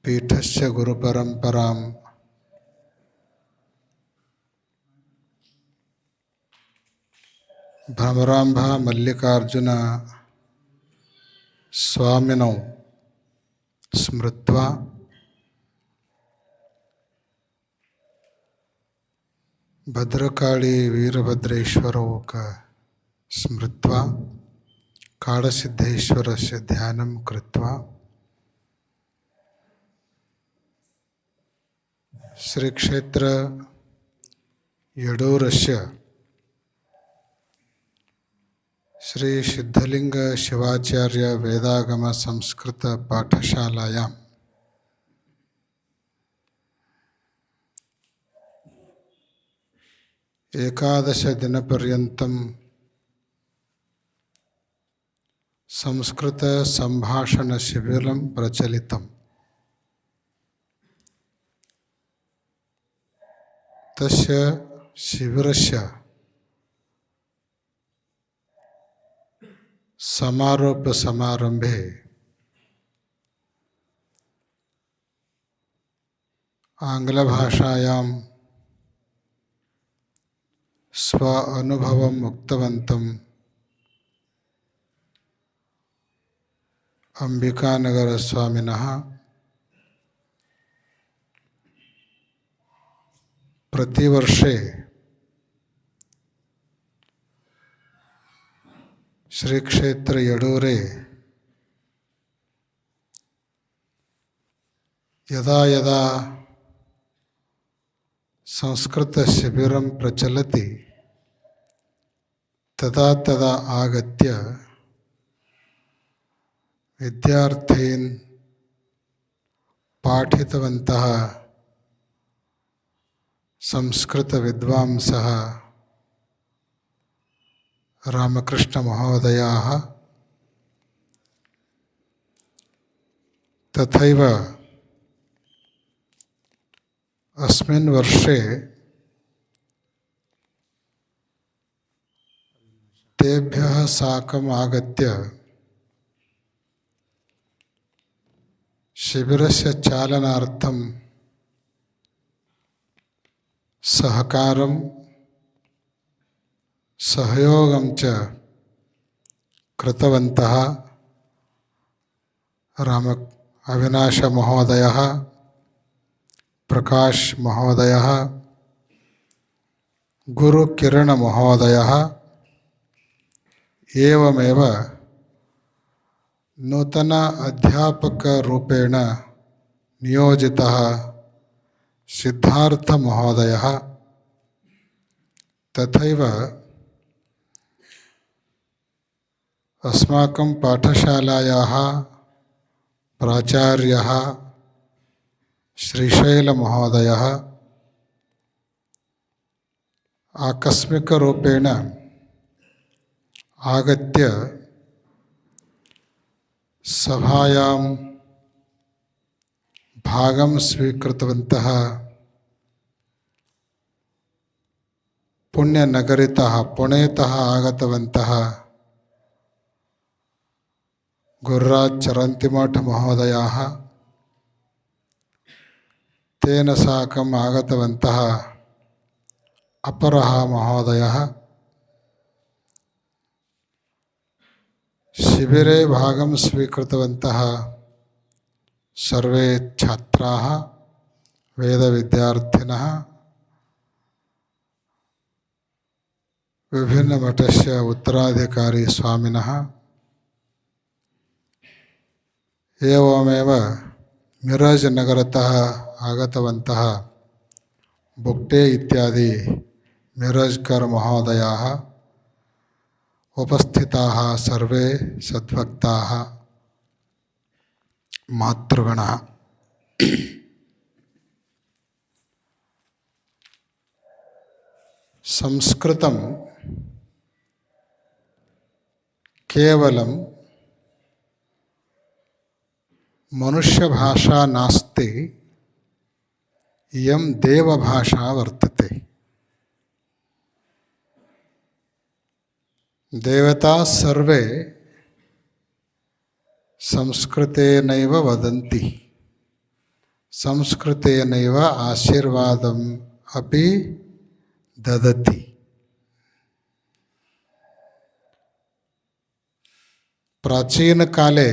पीठस्य गुरुपरंपरां भ्रमरांभा मल्लिकार्जुन स्वामिनौ स्मृत्वा भद्रकाली वीरभद्रेश्वरौ स्मृत्वा काळसिद्धेश्वरस्य ध्यानं कृत्वा श्रीक्षेत्र यडूरस्य श्री सिद्धलिंग शिवाचार्य वेदागम संस्कृत पाठशालायां एकादश दिनपर्यन्तं संस्कृत संभाषण शिबिरं प्रचलितम्। तस्य शिबिरस्य समारोप समारंभे आंग्लभाषायां स्व अनुभवम् उक्तवन्तं अंबिकानगर स्वामिनः प्रतिवर्षे श्री क्षेत्र यडूरे यदा यदा संस्कृत शिबिरं प्रचलति तदा तदा आगत्य विद्यार्थीन् पाठितवन्तः संस्कृत विद्वांसः रामकृष्ण महोदयाः तथैव अस्मिन् वर्षे तेभ्यः साकम् आगत्य शिबिरस्य चालनार्थं सहकारं सहयोगं च कृतवन्तः अविनाश महोदयः, प्रकाश महोदयः, गुरुकिरण महोदयः, एवमेव नूतन अध्यापक रूपेण नियोजितः सिद्धार्थ महोदयः, तथैव अस्माकं पाठशालायाः प्राचार्यः श्रीशैल महोदयः आकस्मिक रूपेण आगत्य सभायां भागं स्वीकृतवन्तः। पुण्यनगरितः पुणेतः आगतवन्तः गुरुराज चरन्तिमठ महोदयाः, तेन साकम् आगतवन्तः अपरः महोदयः। शिबिरे भागं स्वीकृतवन्तः सर्वे छात्राः, वेदविद्यार्थिनः, विभिन्नमठस्य उत्तराधिकारी स्वामिनः, एवमेव मिरज नगरतः आगतवन्तः बुक्टे इत्यादि मिरजकर महोदयाः, उपस्थिताः सर्वे सद्भक्ताः मातृगणः। संस्कृतं केवलं मनुष्य भाषा नास्ति, इयं देवभाषा वर्तते। देवता सर्वे संस्कृतेनैव वदन्ति। ಸಂಸ್ಕೃತೇನೈವ ಆಶೀರ್ವಾದಂ ಅಪಿ ದದತಿ. ಪ್ರಾಚೀನಕಾಲೇ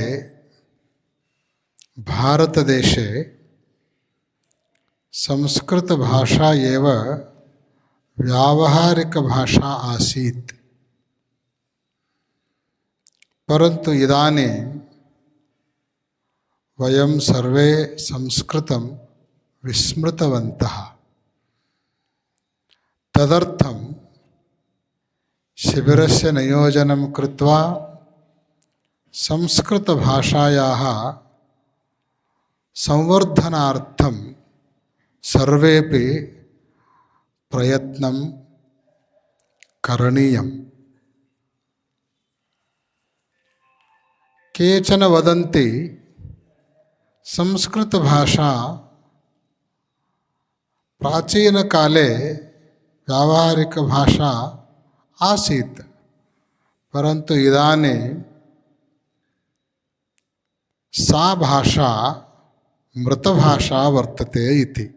ಭಾರತದೇಶे संस्कृतभाषा एव व्यावहारिकभाषा आसीत्. परन्तु इदानीं वयं सर्वे संस्कृतं विस्मृतवन्तः. तदर्थं शिबिरस्य नियोजनं कृत्वा संस्कृतभाषायाः संवर्धनार्थं सर्वेपि प्रयत्नं करणीयम्. केचन वदन्ति संस्कृतभाषा प्राचीनकाले व्यावहारिकभाषा आसीत्, परन्तु इदानीं सा भाषा मृतभाषा वर्तते इति.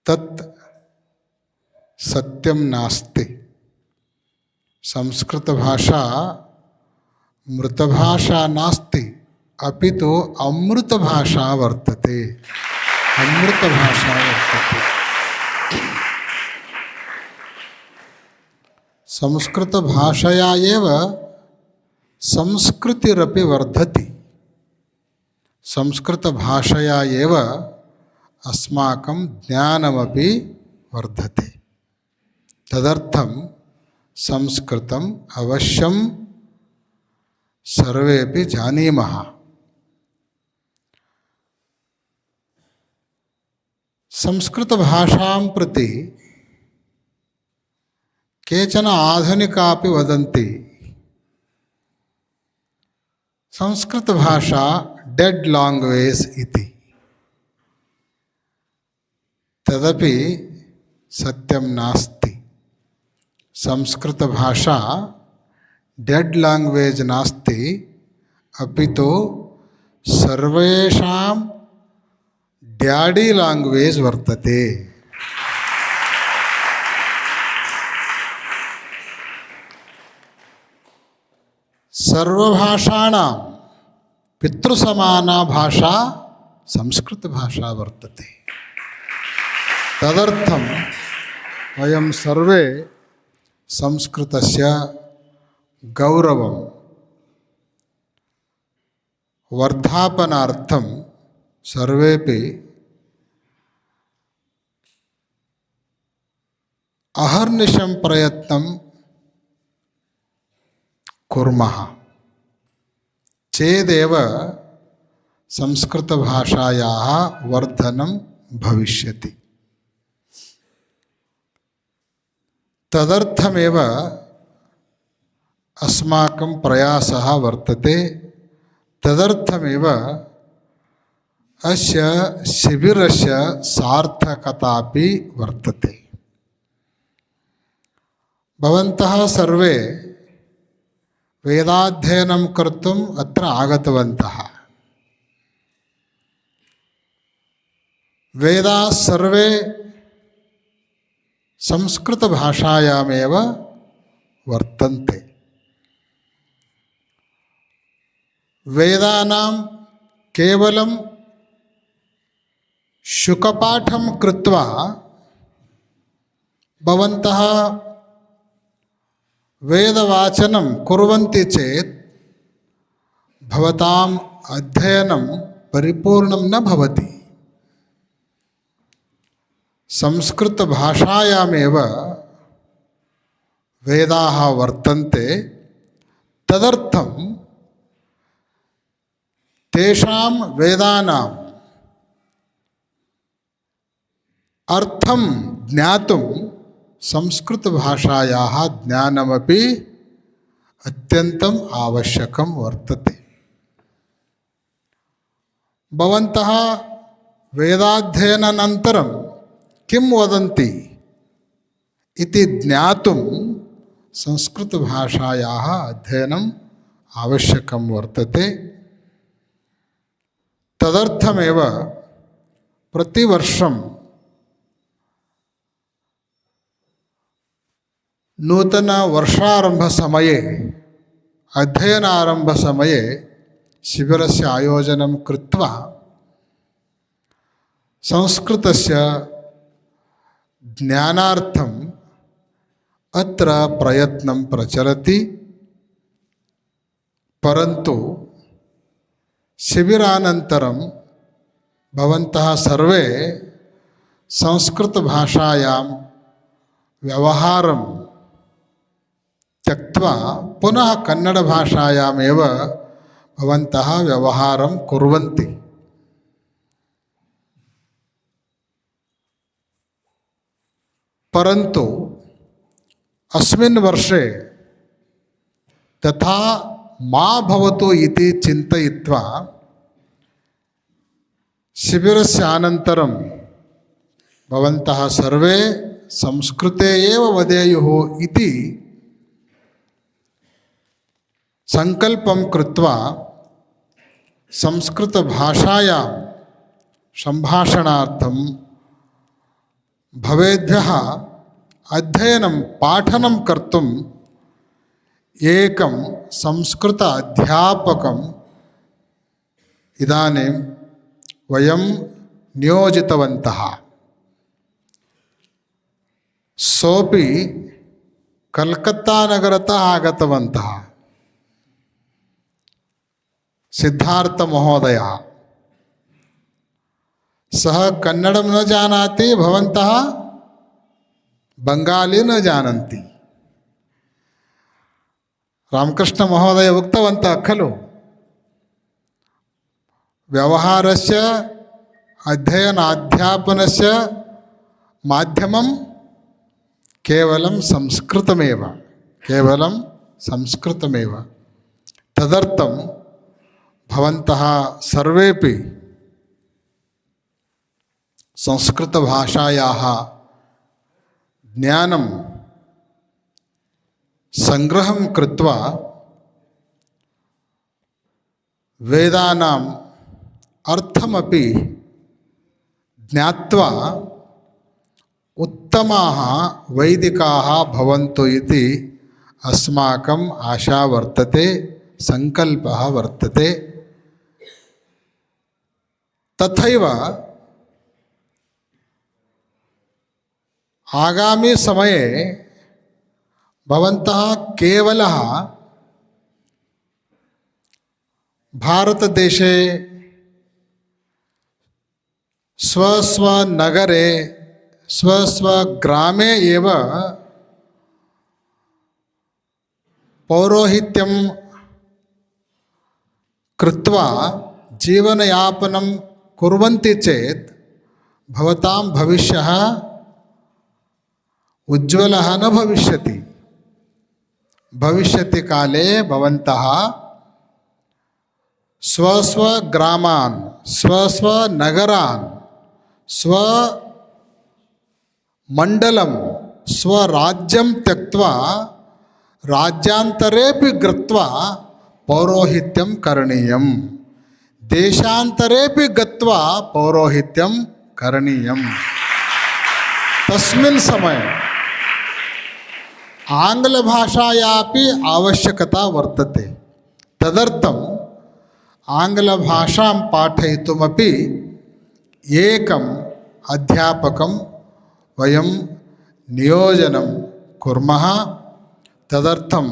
तत् सत्यं नास्ति. संस्कृतभाषा मृतभाषा नास्ति, अपितु अमृतभाषा वर्तते. अमृतभाषा वर्तते. संस्कृतभाषया एव संस्कृतिरपि वर्धति. संस्कृतभाषया एव अस्माकं ज्ञानमपि वर्धते. तदर्थं संस्कृतम् अवश्यं सर्वेपि जानीमः. संस्कृतभाषां प्रति केचन आधुनिकापि वदन्ति संस्कृतभाषा डेड लैंग्वेज इति. तदपि सत्यं नास्ति. संस्कृतभाषा डेड लैंग्वेज नास्ति, अपितु सर्वेषां ड्याडी लैंग्वेज वर्तते. सर्वभाषाणां पितृसमाना भाषा संस्कृतभाषा वर्तते. तदर्थं वयं सर्वे संस्कृतस्य गौरवं वर्धापनार्थं सर्वेपि अहर्निशं प्रयत्नं कुर्मः. चेदेव संस्कृतभाषायाः वर्धनं भविष्यति. तदर्थमेव अस्माकं प्रयासः वर्तते. तदर्थमेव अस्य शिबिरस्य सार्थकतापि वर्तते. भवन्तः सर्वे वेदाध्ययनं कर्तुम् अत्र आगतवन्तः. वेदाः सर्वे संस्कृतभाषायामेव वर्तन्ते. वेदानां केवलं शुकपाठं कृत्वा भवन्तः वेदवाचनं कुर्वन्ति चेत् भवताम् अध्ययनं परिपूर्णं न भवति. संस्कृतभाषायामेव वेदाः वर्तन्ते. तदर्थं तेषां वेदानाम् अर्थं ज्ञातुं संस्कृतभाषायाः ज्ञानमपि अत्यन्तम् आवश्यकं वर्तते. भवन्तः वेदाध्ययनानन्तरं किं वदन्ति इति ज्ञातुं संस्कृतभाषायाः अध्ययनम् आवश्यकं वर्तते. तदर्थमेव प्रतिवर्षं नूतनवर्षारम्भसमये अध्ययनारम्भसमये शिबिरस्य आयोजनं कृत्वा संस्कृतस्य ज्ञानार्थम् अत्र प्रयत्नं प्रचलति। परन्तु शिबिरानन्तरं भवन्तः सर्वे संस्कृतभाषायां व्यवहारं त्यक्त्वा पुनः कन्नडभाषायामेव भवन्तः व्यवहारं कुर्वन्ति। परन्तु अस्मिन् वर्षे तथा मा भवतु इति चिन्तयित्वा शिबिरस्य अनन्तरं भवन्तः सर्वे संस्कृते एव वदेयुः इति संकल्पं कृत्वा संस्कृतभाषायां सम्भाषणार्थं भवेद्भ्यः अध्ययनं पाठनं कर्तुम् एकं संस्कृत अध्यापकम् इदानीं वयं नियोजितवन्तः। सोपि कलकत्तानगरतः आगतवन्तः सिद्धार्थमहोदयः। सः कन्नडं न जानाति, भवन्तः बंगाली न जानन्ति। रामकृष्ण महोदय उक्तवन्तः खलु, व्यवहारस्य अध्ययनाध्यापनस्य माध्यमं केवलं संस्कृतमेव, केवलं संस्कृतमेव। तदर्थं भवन्तः सर्वेपि संस्कृतभाषायाः ज्ञानं संग्रहं कृत्वा वेदानाम् अर्थमपि ज्ञात्वा उत्तमाः वैदिकाः भवन्तु इति अस्माकम् आशा वर्तते, संकल्पः वर्तते। तथैव आगामी समये भवन्तः केवलः भारतदेशे स्वस्वनगरे स्वस्वग्रामे एव पौरोहित्यं कृत्वा जीवनयापनं कुर्वन्ति चेत् भवतां भविष्यः उज्ज्वलः न भविष्यति। भविष्यति काले भवन्तः स्वस्वग्रामान् स्वस्वनगरान् स्वमण्डलं स्वराज्यं त्यक्त्वा राज्यान्तरेपि गत्वा पौरोहित्यं करणीयं, देशान्तरेपि गत्वा पौरोहित्यं करणीयं। तस्मिन् समये आङ्ग्लभाषायापि आवश्यकता वर्तते। तदर्थम् आङ्ग्लभाषां पाठयितुमपि एकम् अध्यापकं वयं नियोजनं कुर्मः। तदर्थम्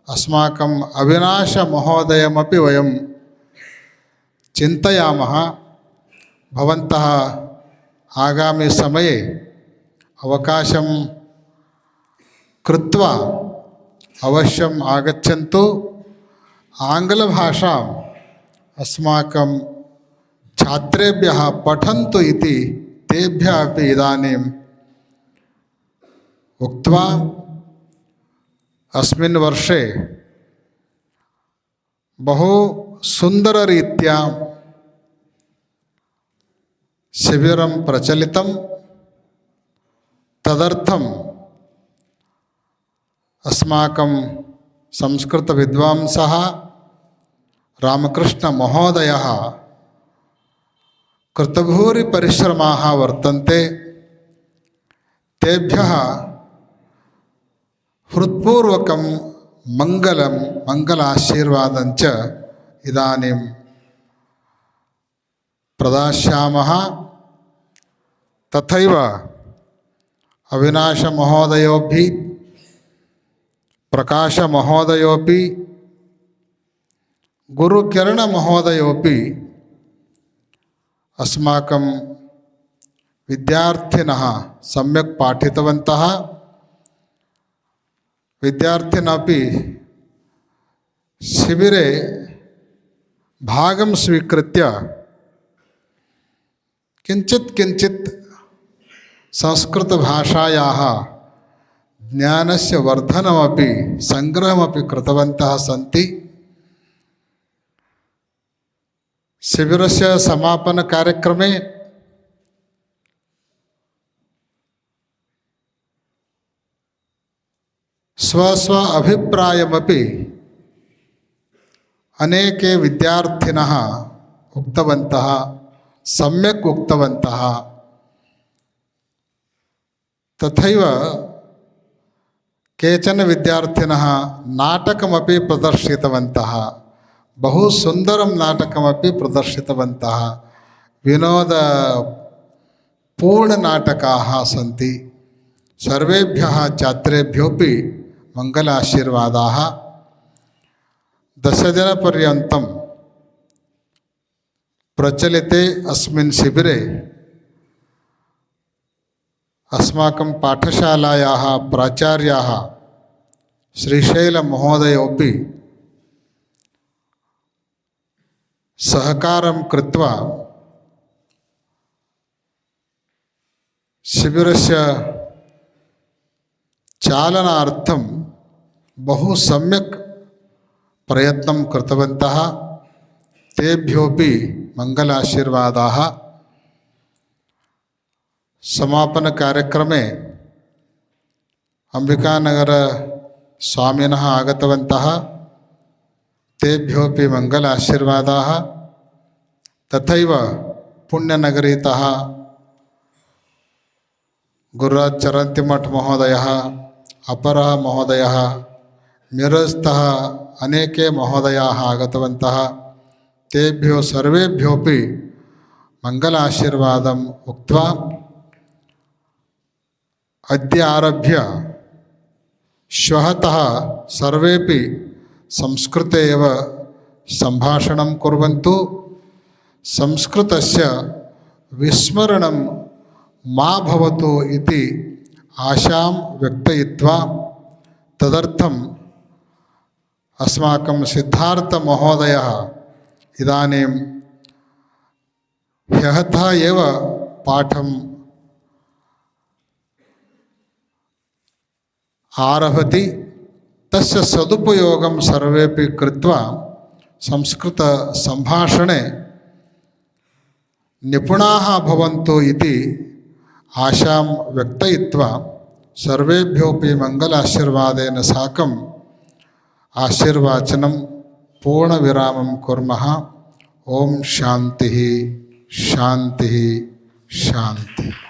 अस्माकम् अविनाशमहोदयमपि वयं चिन्तयामः। भवन्तः आगामी समये अवकाशं कृत्वा अवश्यम् आगच्छन्तु। आङ्ग्लभाषाम् अस्माकं छात्रेभ्यः पठन्तु इति तेभ्यः अपि इदानीम् उक्त्वा अस्मिन् वर्षे बहु सुन्दररीत्या शिबिरं प्रचलितं। तदर्थम् अस्माकं संस्कृतविद्वांसः रामकृष्णमहोदयः कृतभूरि परिश्रमाः वर्तन्ते तेभ्यः हृत्पूर्वकं मंगलं मंगलाशीर्वादञ्च इदानीं प्रदास्यामः। तथैव अविनाशमहोदयोऽपि प्रकाशमहोदयोऽपि गुरुकिरणमहोदयोऽपि अस्माकं विद्यार्थिनः सम्यक् पाठितवन्तः। विद्यार्थिनपि शिबिरे भागं स्वीकृत्य किञ्चित् संस्कृतभाषायाः ज्ञानस्य वर्धनमपि संग्रहमपि कृतवन्तः सन्ति। शिबिरस्य समापनकार्यक्रमे स्व अभिप्रायमपि अनेके विद्यार्थिनः उक्तवन्तः, सम्यक् उक्तवन्तः। तथैव केचन विद्यार्थिनः नाटकमपि प्रदर्शितवन्तः, बहु सुन्दरं नाटकमपि प्रदर्शितवन्तः। विनोदपूर्णनाटकाः सन्ति। सर्वेभ्यः छात्रेभ्योऽपि मंगलाशीर्वादाः। 10 दिनपर्यन्तं प्रचलिते अस्मिन् शिबिरे अस्माकं पाठशालायाः प्राचार्याः श्रीशैलमहोदयोऽपि सहकारं कृत्वा शिबिरस्य चालनार्थं बहु सम्यक् प्रयत्नं कृतवन्तः। तेभ्योऽपि मंगलाशीर्वादाः। समापनकार्यक्रमे अंबिकानगर स्वामिनः आगतवन्तः। तेभ्योऽपि मंगलाशीर्वादाः। तथैव पुण्यनगरीतः गुरुराज चरन्तिमठ महोदयः, अपरः महोदयः, मिरजतः अनेके महोदयाः आगतवन्तः। तेभ्यो सर्वेभ्योऽपि मंगलाशीर्वादम् उक्त्वा अद्य आरभ्य श्वःतः सर्वेपि संस्कृते एव सम्भाषणं कुर्वन्तु। संस्कृतस्य विस्मरणं मा भवतु इति आशां व्यक्तयित्वा तदर्थम् अस्माकं सिद्धार्थमहोदयः इदानीं ह्यः एव पाठम् आरभति। तस्य सदुपयोगं सर्वेपि कृत्वा संस्कृतसम्भाषणे निपुणाः भवन्तु इति आशां व्यक्तयित्वा सर्वेभ्योऽपि मंगलाशीर्वादेन साकम् आशीर्वाचनं पूर्णविरामं कुर्मः। ओम शान्तिः शान्तिः शान्तिः।